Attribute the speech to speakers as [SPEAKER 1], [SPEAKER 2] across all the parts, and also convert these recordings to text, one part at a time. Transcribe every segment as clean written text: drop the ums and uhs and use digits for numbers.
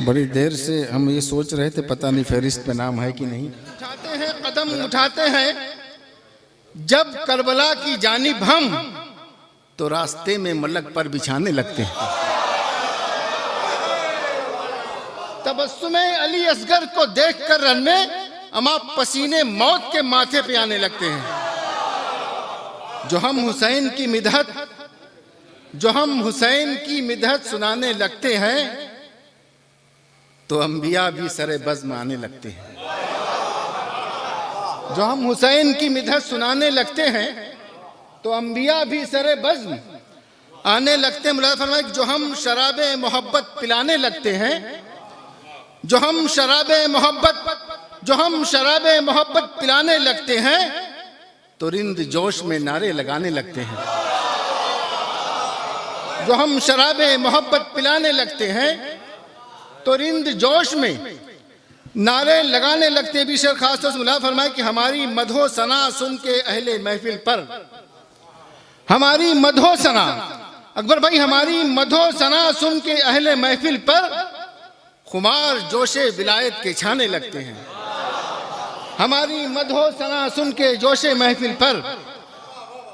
[SPEAKER 1] बड़ी देर से हम ये सोच रहे थे, पता नहीं फहरिस्त पे नाम है कि नहीं।
[SPEAKER 2] उठाते हैं कदम उठाते हैं जब करबला की जानिब हम,
[SPEAKER 1] तो रास्ते में मलक पर बिछाने लगते हैं।
[SPEAKER 2] तबस्सुमे अली असगर को देखकर रन में अमा पसीने मौत के माथे पे आने लगते हैं। जो हम हुसैन की मिदहत सुनाने लगते हैं तो अंबिया भी सरे बज़्म आने लगते हैं। जो हम हुसैन की मिदहत सुनाने लगते हैं तो अंबिया भी सरे बज़्म आने लगते हैं। मुला फरमाए जो हम शराबे मोहब्बत पिलाने लगते हैं, जो हम शराबे मोहब्बत पिलाने लगते हैं तो रिंद जोश में नारे लगाने लगते हैं। जो हम शराबे मोहब्बत पिलाने लगते हैं तो रिंद जोश में नारे लगाने लगते हैं। भी शेर खास तौर से मुला फरमाए कि हमारी मधो सना सुन के अहले महफिल पर, हमारी मधो सना, अकबर भाई, हमारी मधो सना सुन के अहले महफिल पर खुमार जोशे विलायत के छाने लगते हैं। हमारी मधो सना सुन के जोशे महफिल पर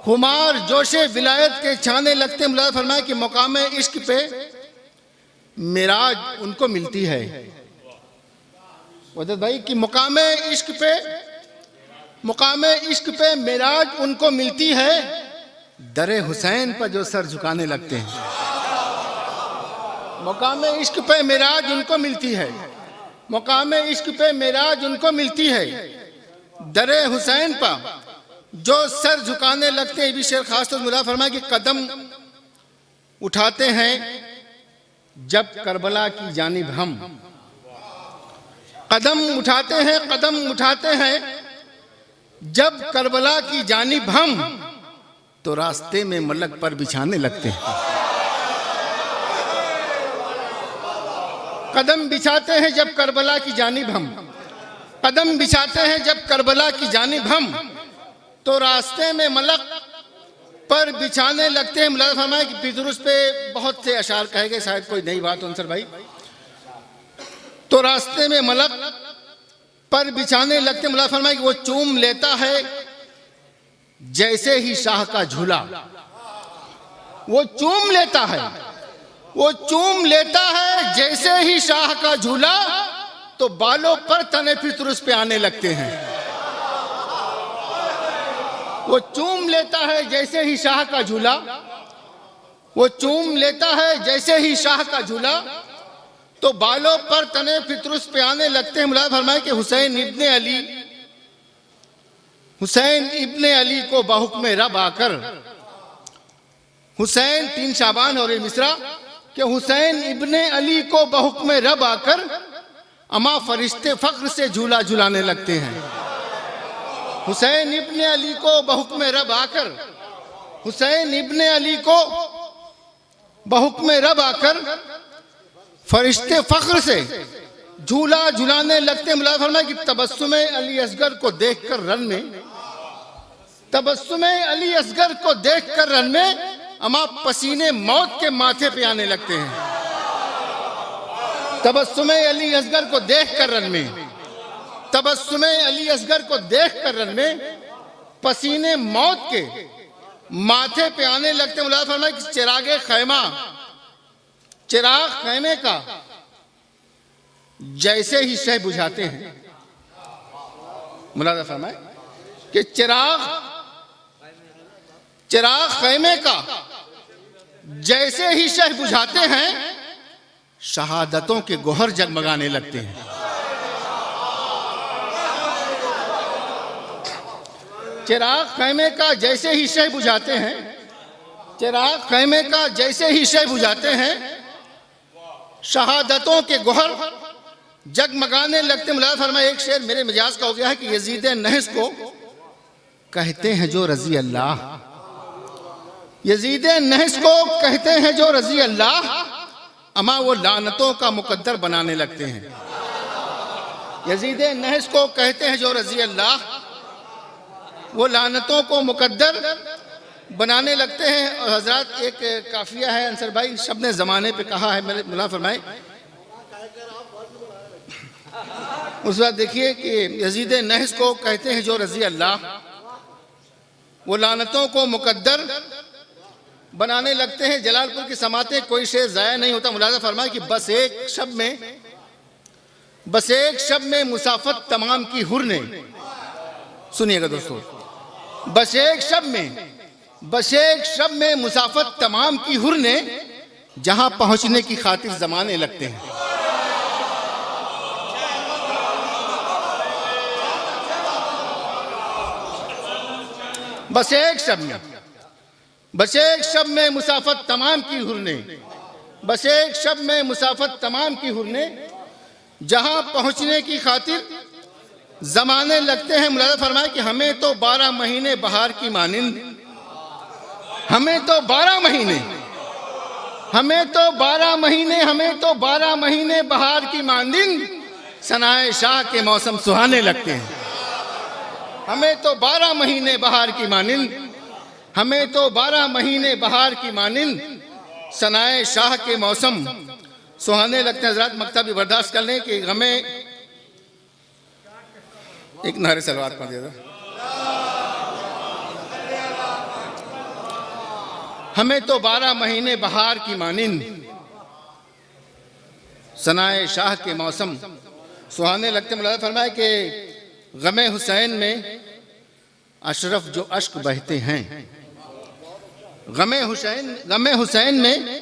[SPEAKER 2] खुमार जोशे विलायत के छाने लगते हैं। मुला फरमाए कि मुकाम इश्क पे मिराज उनको मिलती है। वजद भाई कि मुकाम इश्क पे मिराज उनको मिलती है, दरे हुसैन पर जो सर झुकाने लगते हैं। मुकाम इश्क पे मिराज उनको मिलती है, मुकाम इश्क पे मिराज उनको मिलती है, दरे हुसैन पर जो सर झुकाने लगते हैं। भी शेर खास तौर मुला फरमाए कि कदम उठाते हैं जब करबला की जानिब हम, कदम उठाते हैं जब करबला की जानिब हम,
[SPEAKER 1] तो रास्ते में मलक पर बिछाने लगते हैं।
[SPEAKER 2] कदम बिछाते हैं जब करबला की जानिब हम, कदम बिछाते हैं जब करबला की जानिब हम, तो रास्ते में मलक पर बिछाने लगते हैं। मुला फरमाया कि पितरुस पे बहुत से अशार कहे गए, शायद कोई नई बात अंसर भाई। तो रास्ते में मलक पर बिछाने लगते हैं। मुला फरमाया कि वो चूम लेता है जैसे ही शाह का झूला, वो चूम लेता है जैसे ही शाह का झूला, तो बालों पर तने पितरुस पे आने लगते हैं। वो चूम लेता है जैसे ही शाह का झूला, वो चूम लेता है जैसे ही शाह का झूला, तो बालों पर तने फितरुस पे आने लगते हैं। मुला फरमाए कि हुसैन इब्ने अली को बहुक्म रब आकर, हुसैन 3 शाबान और मिसरा कि हुसैन इब्ने अली को बहुक्म रब आकर अमा फरिश्ते फख्र से झूला झुलाने लगते हैं। हुसैन इब्ने अली को बहुक्म रब आकर, हुसैन इब्ने अली को बहुक्म रब आकर फरिश्ते फख्र से झूला झुलाने लगते हैं। मुला फरमाया कि तबस्सुमे अली असगर को देखकर रन में, तबस्सुमे अली असगर को देखकर रन में अमा पसीने मौत के माथे पे आने लगते हैं। तबस्सुमे अली असगर को देखकर रन में, तबस्सुमे अली असगर को देखकर रन में पसीने मौत के माथे पे आने लगते हैं। मुला फरमाया कि चिराग खैमे का जैसे ही शह बुझाते हैं। मुला फरमाए कि चिराग खैमे का जैसे ही शह बुझाते हैं, शहादतों के गोहर जगमगाने लगते हैं। चिराग खैमे का जैसे ही शह बुझाते हैं, चिराग खैमे का जैसे ही शह बुझाते हैं, शहादतों के गोहर जगमगाने लगते। मुला फरमाया एक शेर मेरे मिजाज का हो गया है कि यजीद नहस को कहते हैं जो रजी अल्लाह, यजीद नहस को कहते हैं जो रजी अल्लाह, अमा वो लानतों का मुकद्दर बनाने लगते हैं। यजीद नहस को कहते हैं जो रजी अल्लाह, वो लानतों को मुकद्दर बनाने लगते हैं। और हजरत एक काफिया है अंसर भाई, शब ने ज़माने पे कहा है, मेरे मुला फरमाए उस बात देखिए कि यजीद नहस को कहते हैं जो रजी अल्लाह, वो लानतों को मुकद्दर बनाने लगते हैं। जलालपुर की समातें कोई शेर ज़ाया नहीं होता। मुलाज़ा फरमाए कि बस एक शब में मुसाफत तमाम की हुर ने, सुनिएगा दोस्तों, बस एक शब में मुसाफत तमाम की हुर ने जहां पहुंचने की खातिर जमाने लगते हैं। बस एक शब में मुसाफत तमाम की हुर ने, बस एक शब में मुसाफत तमाम की हुर ने जहां पहुंचने की खातिर जमाने लगते हैं। मुलाज़ा फरमाए कि हमें तो 12 महीने बहार की मानिंद, हमें तो 12 महीने बहार की मानिंद सनाए शाह के मौसम सुहाने लगते हैं। हमें तो 12 महीने बहार की मानिंद, हमें तो 12 महीने बहार की मानिंद सनाए शाह के मौसम सुहाने लगते हैं। हज़रात मक्ता भी बर्दाश्त कर लें कि हमें एक नारे सलवात पढ़ दिया था। हमें तो 12 महीने बहार की मानिंद सनाए शाह के मौसम सुहाने लगते। मुलाज़ा फरमाए कि गमे हुसैन में अशरफ जो अश्क बहते हैं, गमे हुसैन में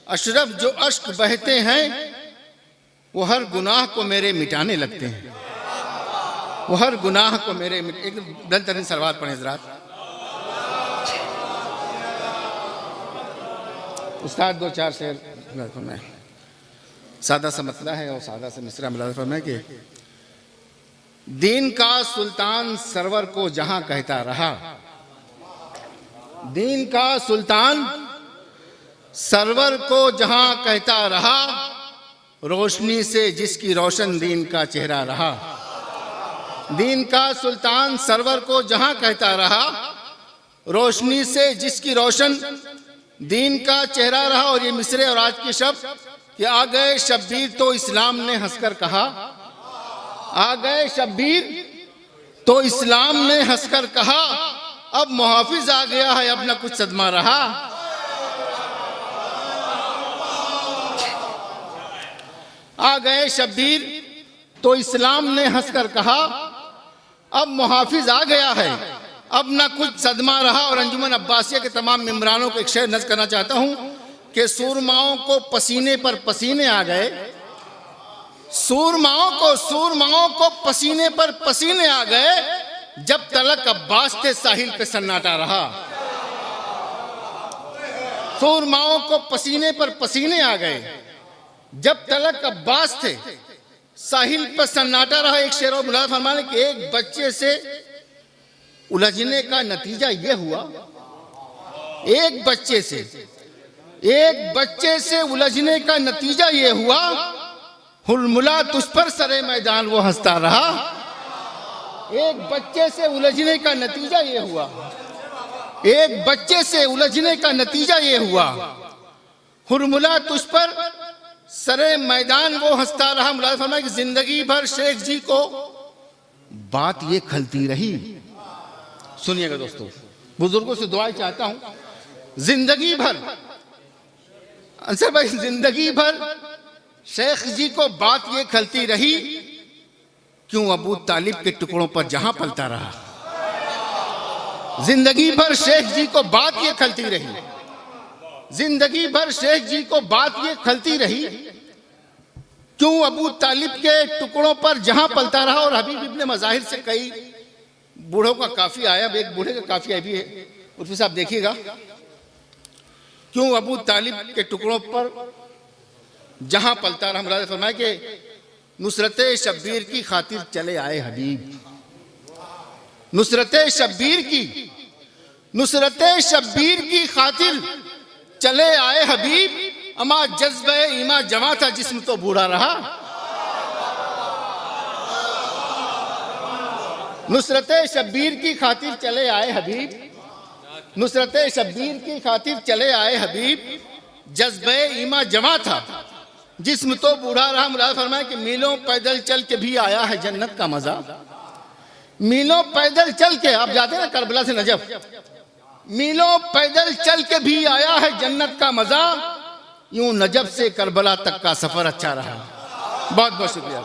[SPEAKER 2] अशरफ जो अश्क बहते हैं, वो हर गुनाह को मेरे मिटाने लगते हैं, वो हर गुनाह को मेरे एक बुलंद तरीन सलवात पढ़े हज़रात। उस्ताद 2-4 शेर में सादा सा मतला है और सादा सा मिसरा। मुलाज़ा फरमाए कि दीन का सुल्तान सरवर को जहां कहता रहा, दीन का सुल्तान सरवर को जहां कहता रहा, रोशनी से जिसकी रोशन दीन का चेहरा रहा। दीन का सुल्तान सरवर को जहां कहता रहा, रोशनी से जिसकी रोशन दीन का चेहरा रहा। और ये मिसरे और आज के शब्द कि आ गए शब्बीर तो इस्लाम ने हंसकर कहा, आ गए शब्बीर तो इस्लाम ने हंसकर कहा, अब मुहाफिज आ गया है अब न कुछ सदमा रहा। आ गए शब्बीर तो इस्लाम ने हंसकर कहा, अब मुहाफिज आ गया है अब न कुछ सदमा रहा। और अंजुमन अब्बासिया के तमाम मेम्बरानों को एक शेर नज़्म करना चाहता हूं कि सूरमाओं को पसीने पर पसीने आ गए, सूरमाओं को पसीने पर पसीने आ गए, जब तलक अब्बास थे साहिल पे सन्नाटा रहा। सूरमाओं को पसीने पर पसीने आ गए, जब तलक अब्बास थे साहिल पर सन्नाटा रहा। एक शेर और मुलाज़ा फरमाने कि एक बच्चे से उलझने का नतीजा यह हुआ, एक बच्चे से उलझने का नतीजा यह हुआ, हुलमुला तुझ पर सरे मैदान वो हंसता रहा। एक बच्चे से उलझने का नतीजा ये हुआ, एक बच्चे से उलझने का नतीजा ये हुआ, हुलमुला तुझ पर सरे मैदान वो हंसता रहा। मुलाज़ा फरमाया कि जिंदगी भर शेख जी को बात ये खलती रही। सुनिएगा दोस्तों, बुजुर्गों से दुआएं चाहता हूं। जिंदगी भर अंसर भाई, जिंदगी भर शेख जी को बात ये खलती रही, क्यों अबू तालिब के टुकड़ों पर जहां पलता रहा। जिंदगी भर शेख जी को बात ये खलती रही, जिंदगी भर शेख जी को बात ये खलती रही, क्यों अबू तालिब के टुकड़ों पर जहां पलता रहा। और हबीब इब्ने मज़ाहिर से कई बूढ़ों का काफी आया, एक बूढ़े का काफी भी है, उर्फी साहब देखिएगा। क्यों अबू तालिब के टुकड़ों पर जहां पलता रहा। मुलाज़ा फरमाया कि नुसरते शब्बीर की खातिर चले आए हबीब, नुसरते शब्बीर की खातिर चले आए हबीब, अमा जज्बे ईमा जमा था जिस्म तो बूढ़ा रहा। नुसरते शब्बीर की खातिर चले आए हबीब, नुसरते शब्बीर की खातिर चले आए हबीब, जज्बे ईमा जमा था जिस्म तो बूढ़ा रहा, मुला फरमाए कि मीलों पैदल चल के भी आया है जन्नत का मजा। मीलों पैदल चल के, आप जाते हैं ना करबला से नजफ, मीलों पैदल चल के भी आया है जन्नत का मजा। यूं नजफ से करबला तक का सफर अच्छा रहा। बहुत बहुत शुक्रिया।